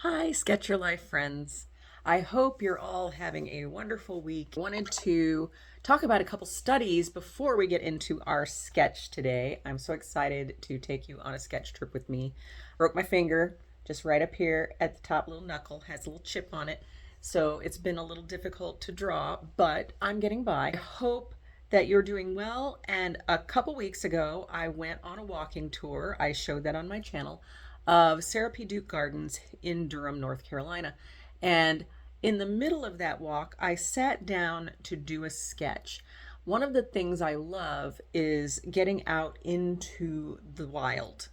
Hi, Sketch Your Life friends. I hope you're all having a wonderful week. I wanted to talk about a couple studies before we get into our sketch today. I'm so excited to take you on a sketch trip with me. Broke my finger just right up here at the top little knuckle, has a little chip on it. So it's been a little difficult to draw, but I'm getting by. I hope that you're doing well. And a couple weeks ago, I went on a walking tour. I showed that on my channel of Sarah P. Duke Gardens in Durham, North Carolina. And in the middle of that walk, I sat down to do a sketch. One of the things I love is getting out into the wild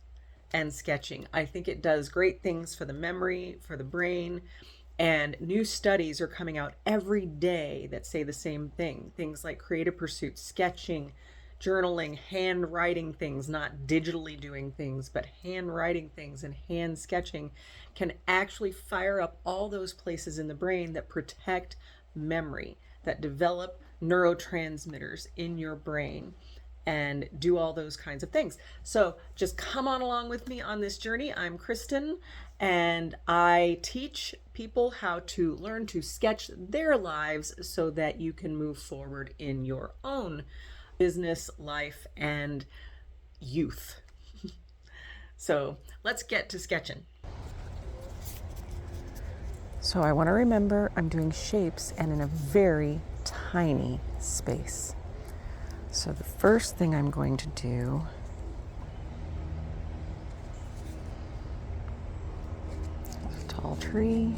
and sketching. I think it does great things for the memory, for the brain, and new studies are coming out every day that say the same thing. Things like creative pursuits, sketching, journaling, handwriting things, not digitally doing things, but handwriting things and hand sketching can actually fire up all those places in the brain that protect memory, that develop neurotransmitters in your brain and do all those kinds of things. So just come on along with me on this journey. I'm Kristen, and I teach people how to learn to sketch their lives so that you can move forward in your own business, life, and youth. So let's get to sketching. So I want to remember I'm doing shapes and in a very tiny space. So the first thing I'm going to do is a tall tree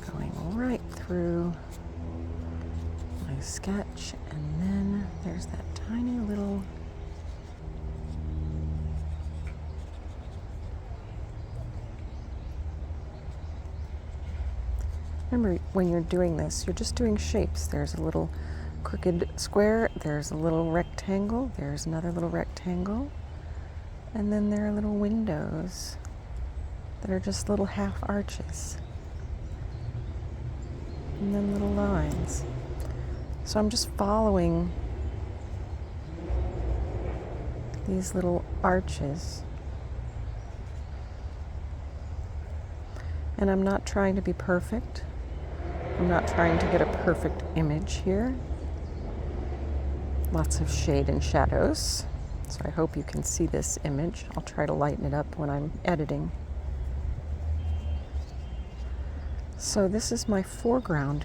going right through my sketch, and then there's that tiny little remember when you're doing this, you're just doing shapes. There's a little crooked square, there's a little rectangle, there's another little rectangle, and then there are little windows that are just little half arches, and then little lines. So I'm just following these little arches, and I'm not trying to be perfect. I'm not trying to get a perfect image here. Lots of shade and shadows, so I hope you can see this image. I'll try to lighten it up when I'm editing. So this is my foreground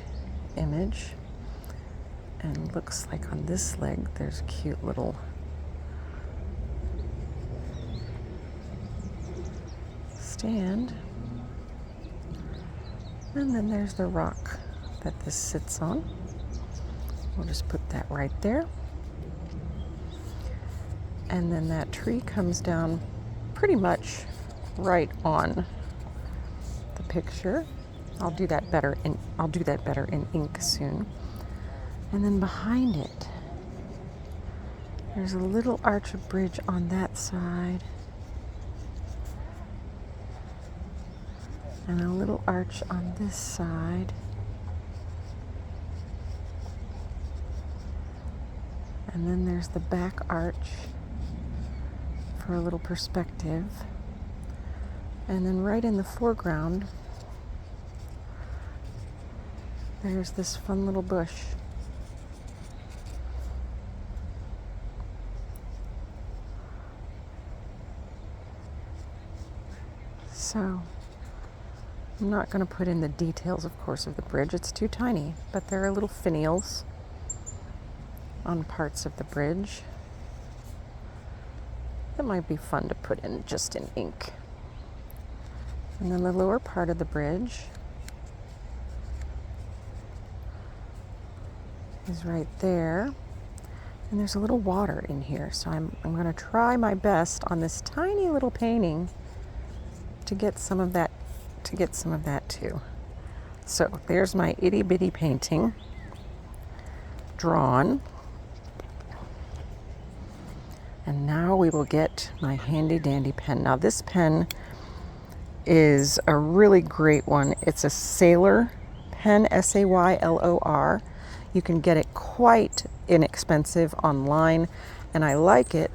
image, and looks like on this leg there's a cute little stand, and then there's the rock that this sits on. We'll just put that right there. And then that tree comes down pretty much right on the picture. I'll do that better in ink soon. And then behind it, there's a little arch of bridge on that side, and a little arch on this side. And then there's the back arch for a little perspective. And then right in the foreground, there's this fun little bush. So I'm not going to put in the details, of course, of the bridge. It's too tiny, but there are little finials on parts of the bridge that might be fun to put in just in ink. And then the lower part of the bridge is right there, and there's a little water in here, so I'm going to try my best on this tiny little painting to get some of that too. So there's my itty bitty painting drawn. And now we will get my handy dandy pen. Now this pen is a really great one. It's a Sailor pen, Saylor. You can get it quite inexpensive online, and I like it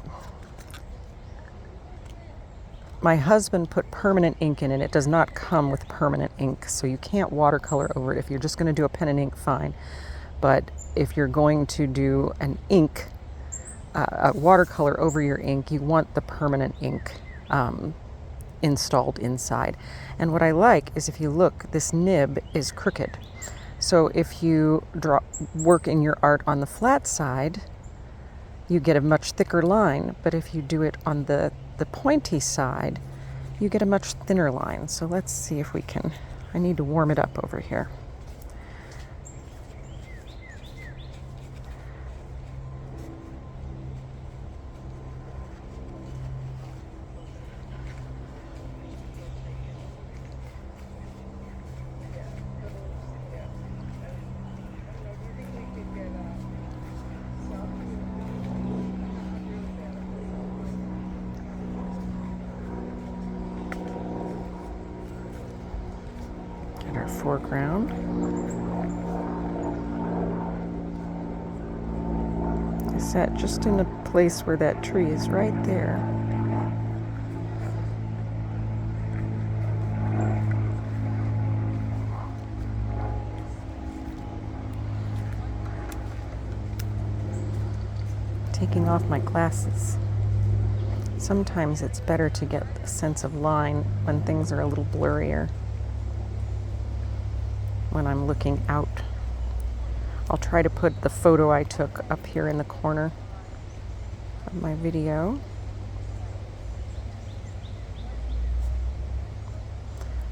My husband put permanent ink in it. It does not come with permanent ink, so you can't watercolor over it. If you're just going to do a pen and ink, fine. But if you're going to do an ink, a watercolor over your ink, you want the permanent ink installed inside. And what I like is, if you look, this nib is crooked. So if you work in your art on the flat side, you get a much thicker line. But if you do it on the pointy side, you get a much thinner line. So let's see if we can, I need to warm it up over here. Our foreground. I sat just in a place where that tree is right there. Taking off my glasses. Sometimes it's better to get a sense of line when things are a little blurrier. When I'm looking out. I'll try to put the photo I took up here in the corner of my video.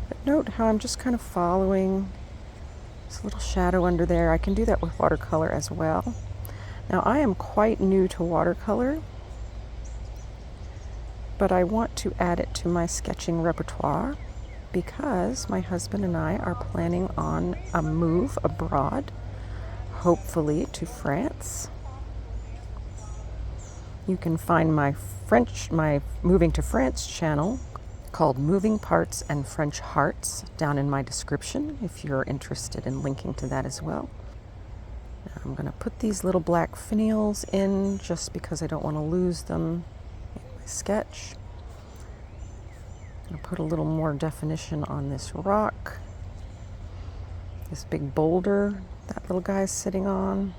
But note how I'm just kind of following this little shadow under there. I can do that with watercolor as well. Now, I am quite new to watercolor, but I want to add it to my sketching repertoire, because my husband and I are planning on a move abroad, hopefully to France. You can find my Moving to France channel called Moving Parts and French Hearts down in my description if you're interested in linking to that as well. Now I'm going to put these little black finials in just because I don't want to lose them in my sketch. I'm going to put a little more definition on this rock, this big boulder that little guy's sitting on.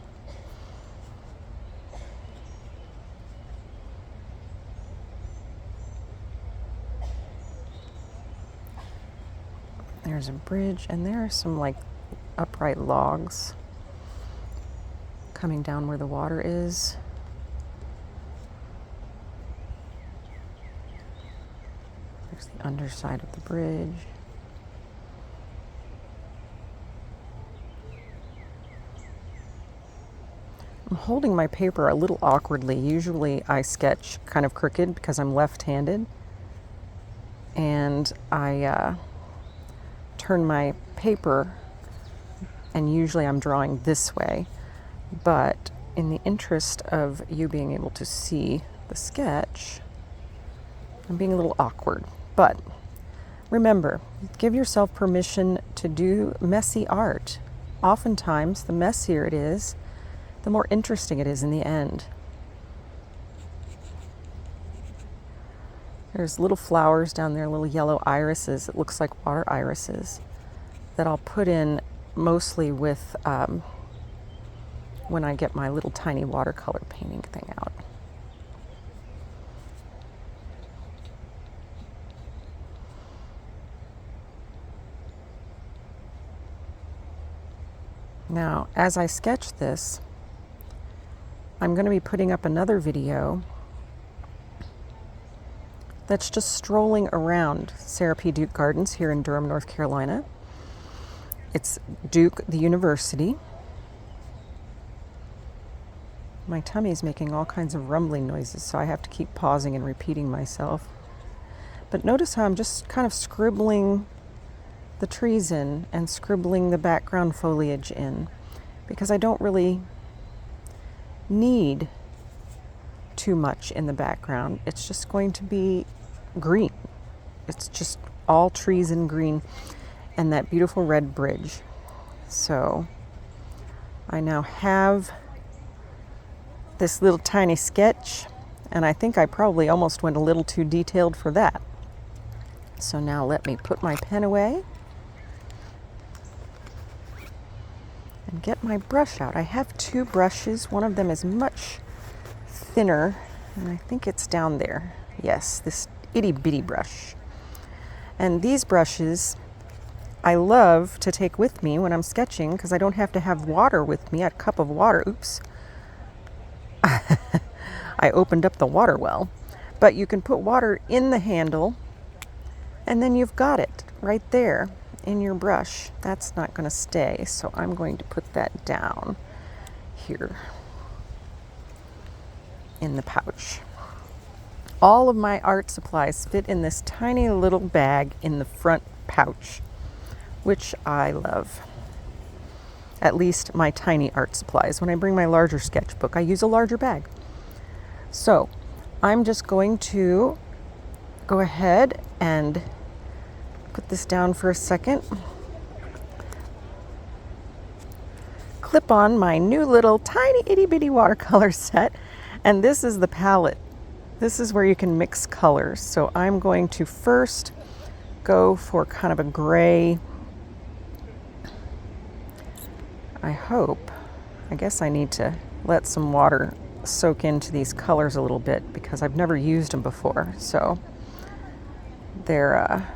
There's a bridge, and there are some like upright logs coming down where the water is. There's the underside of the bridge. I'm holding my paper a little awkwardly. Usually I sketch kind of crooked because I'm left-handed, and I turn my paper, and usually I'm drawing this way, but in the interest of you being able to see the sketch, I'm being a little awkward. But remember, give yourself permission to do messy art. Oftentimes, the messier it is, the more interesting it is in the end. There's little flowers down there, little yellow irises. It looks like water irises that I'll put in mostly with when I get my little tiny watercolor painting thing out. Now, as I sketch this, I'm going to be putting up another video that's just strolling around Sarah P. Duke Gardens here in Durham, North Carolina. It's Duke, the university. My tummy's making all kinds of rumbling noises, so I have to keep pausing and repeating myself. But notice how I'm just kind of scribbling the trees in and scribbling the background foliage in, because I don't really need too much in the background. It's just going to be green. It's just all trees and green and that beautiful red bridge. So I now have this little tiny sketch, and I think I probably almost went a little too detailed for that. So now let me put my pen away and get my brush out. I have two brushes. One of them is much thinner, and I think it's down there. Yes, this itty bitty brush. And these brushes I love to take with me when I'm sketching because I don't have to have water with me, a cup of water. Oops. I opened up the water well. But you can put water in the handle and then you've got it right there in your brush. That's not going to stay, so I'm going to put that down here in the pouch. All of my art supplies fit in this tiny little bag in the front pouch, which I love. At least my tiny art supplies. When I bring my larger sketchbook, I use a larger bag. So I'm just going to go ahead and put this down for a second. Clip on my new little tiny itty bitty watercolor set. And this is the palette. This is where you can mix colors. So I'm going to first go for kind of a gray. I guess I need to let some water soak into these colors a little bit because I've never used them before. So they're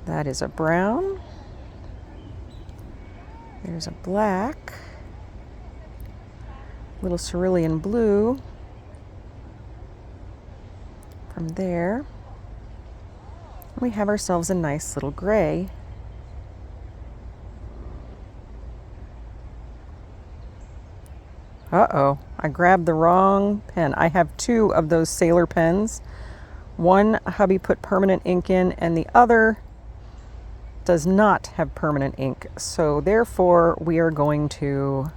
that is a brown. There's a black, little cerulean blue from there. We have ourselves a nice little gray. Uh-oh, I grabbed the wrong pen. I have two of those Sailor pens. One hubby put permanent ink in and the other does not have permanent ink. So therefore we are going to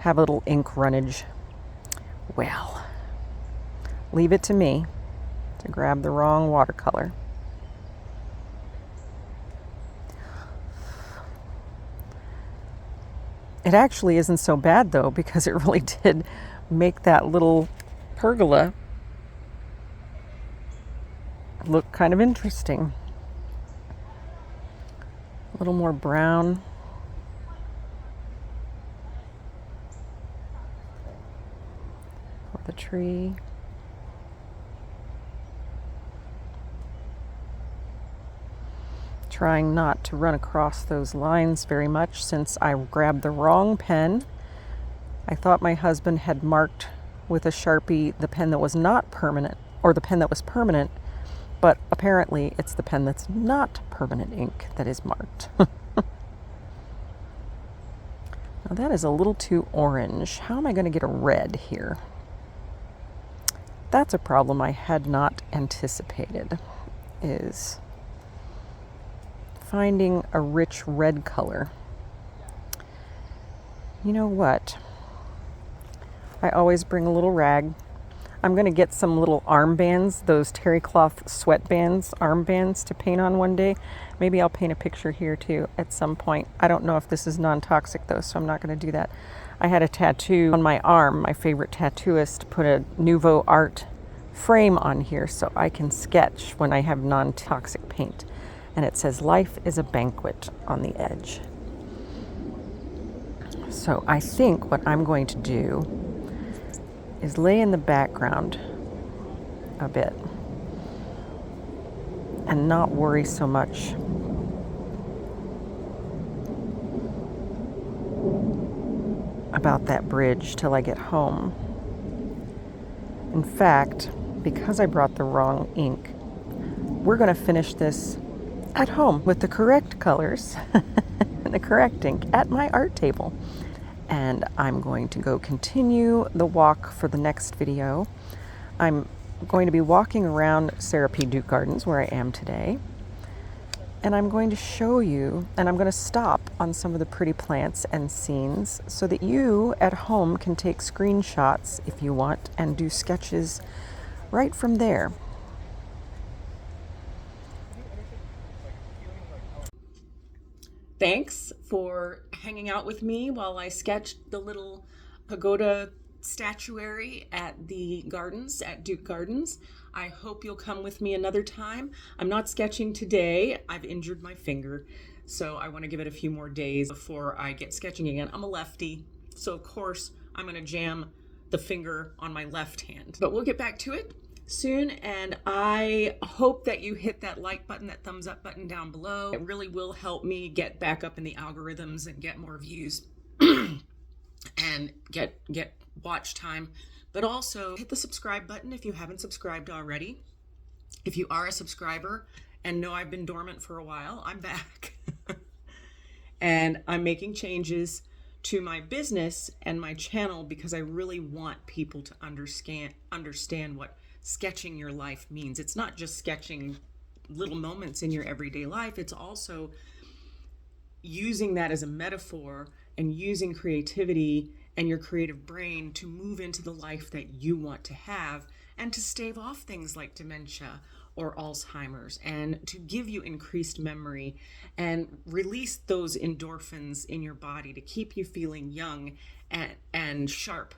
have a little ink runnage. Well, leave it to me to grab the wrong watercolor. It actually isn't so bad though, because it really did make that little pergola look kind of interesting. A little more brown. For the tree. Trying not to run across those lines very much since I grabbed the wrong pen. I thought my husband had marked with a Sharpie the pen that was not permanent, or the pen that was permanent, but apparently it's the pen that's not permanent ink that is marked. Now that is a little too orange. How am I going to get a red here? That's a problem I had not anticipated, is finding a rich red color. You know what? I always bring a little rag. I'm going to get some little armbands, those terry cloth sweatbands, armbands to paint on one day. Maybe I'll paint a picture here too at some point. I don't know if this is non-toxic though, so I'm not going to do that. I had a tattoo on my arm. My favorite tattooist put a Nouveau Art frame on here so I can sketch when I have non-toxic paint. And it says, "Life is a banquet" on the edge. So I think what I'm going to do is lay in the background a bit and not worry so much about that bridge till I get home. In fact, because I brought the wrong ink, we're going to finish this at home with the correct colors and the correct ink at my art table. And I'm going to go continue the walk for the next video. I'm going to be walking around Sarah P. Duke Gardens where I am today. And I'm going to show you, and I'm going to stop on some of the pretty plants and scenes so that you at home can take screenshots if you want and do sketches right from there. Thanks for hanging out with me while I sketched the little pagoda statuary at the gardens, at Duke Gardens. I hope you'll come with me another time. I'm not sketching today. I've injured my finger, so I want to give it a few more days before I get sketching again. I'm a lefty, so of course I'm going to jam the finger on my left hand. But we'll get back to it soon, and I hope that you hit that like button, that thumbs up button down below. It really will help me get back up in the algorithms and get more views and get watch time. But also hit the subscribe button if you haven't subscribed already. If you are a subscriber and know I've been dormant for a while, I'm back. And I'm making changes to my business and my channel because I really want people to understand what sketching your life means. It's not just sketching little moments in your everyday life. It's also using that as a metaphor and using creativity and your creative brain to move into the life that you want to have and to stave off things like dementia or Alzheimer's, and to give you increased memory and release those endorphins in your body to keep you feeling young and sharp.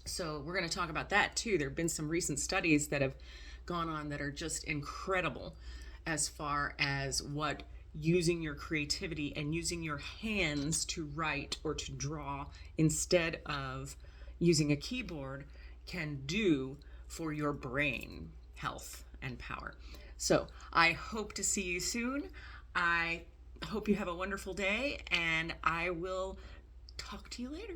So we're going to talk about that too. There have been some recent studies that have gone on that are just incredible as far as what using your creativity and using your hands to write or to draw instead of using a keyboard can do for your brain health and power. So I hope to see you soon. I hope you have a wonderful day, and I will talk to you later.